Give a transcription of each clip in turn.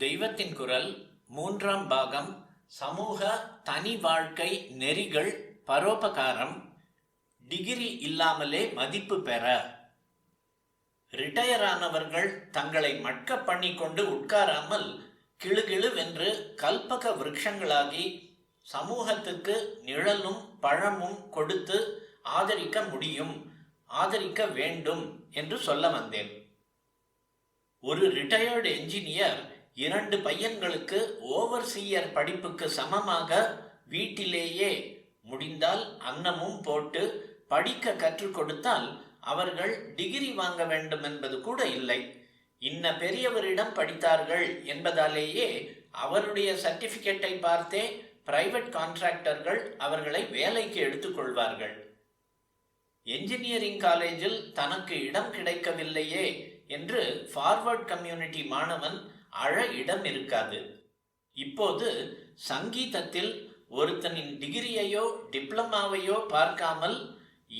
தெய்வத்தின் குரல் 3ஆம் பாகம். சமூக தனி வாழ்க்கை நெறிகள், பரோபகாரம். டிகிரி இல்லாமலே மதிப்பு பெற. ரிட்டையர் ஆனவர்கள் தங்களை மட்க பண்ணி கொண்டு உட்காராமல் கிளுகிளுவென்று கல்பக விருட்சங்களாகி சமூகத்துக்கு நிழலும் பழமும் கொடுத்து ஆதரிக்க முடியும், ஆதரிக்க வேண்டும் என்று சொல்ல வந்தேன். ஒரு ரிட்டையர்டு என்ஜினியர் 2 பையன்களுக்கு ஓவர்சீயர் படிப்புக்கு சமமாக வீட்டிலேயே முடிந்தால் அன்னமும் போட்டு படிக்க கற்றுக் கொடுத்தால் அவர்கள் டிகிரி வாங்க வேண்டும் என்பது கூட இல்லை. இன்ன பெரியவரிடம் படித்தார்கள் என்பதாலேயே அவருடைய சர்டிபிகேட்டை பார்த்தே பிரைவேட் கான்ட்ராக்டர்கள் அவர்களை வேலைக்கு எடுத்துக்கொள்வார்கள். என்ஜினியரிங் காலேஜில் தனக்கு இடம் கிடைக்கவில்லையே என்று ஃபார்வர்ட் கம்யூனிட்டி மாணவன் அழ இடம் இருக்காது. இப்போது சங்கீதத்தில் ஒருத்தனின் டிகிரியையோ டிப்ளமாவையோ பார்க்காமல்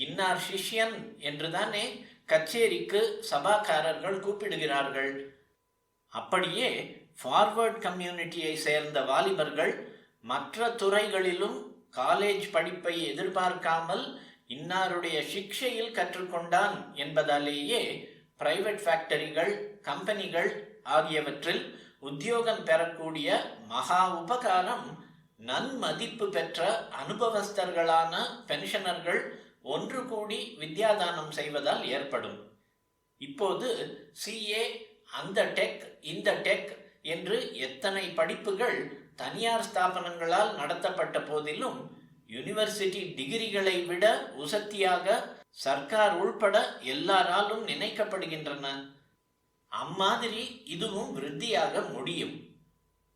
இன்னார் சிஷ்யன் என்றுதானே கச்சேரிக்கு சபாக்காரர்கள் கூப்பிடுகிறார்கள். அப்படியே ஃபார்வர்ட் கம்யூனிட்டியை சேர்ந்த வாலிபர்கள் மற்ற துறைகளிலும் காலேஜ் படிப்பை எதிர்பார்க்காமல் இன்னாருடைய சிக்ஷையில் கற்றுக்கொண்டான் என்பதாலேயே பிரைவேட் ஃபேக்டரிகள், கம்பெனிகள் ஆகியவற்றில் உத்தியோகம் பெறக்கூடிய மகா உபகாரம் நன்மதிப்பு பெற்ற அனுபவஸ்தர்களான பென்ஷனர்கள் ஒன்று கூடி வித்யாதானம் செய்வதால் ஏற்படும். இப்போது சிஏ, அந்த டெக், இந்த டெக் என்று எத்தனை படிப்புகள் தனியார் ஸ்தாபனங்களால் நடத்தப்பட்ட போதிலும் யூனிவர்சிட்டி டிகிரிகளை விட உசத்தியாக சர்க்கார் உள்பட எல்லாராலும் நினைக்கப்படுகின்றன. அம்மாதிரி இதுவும் விருத்தியாக முடியும்.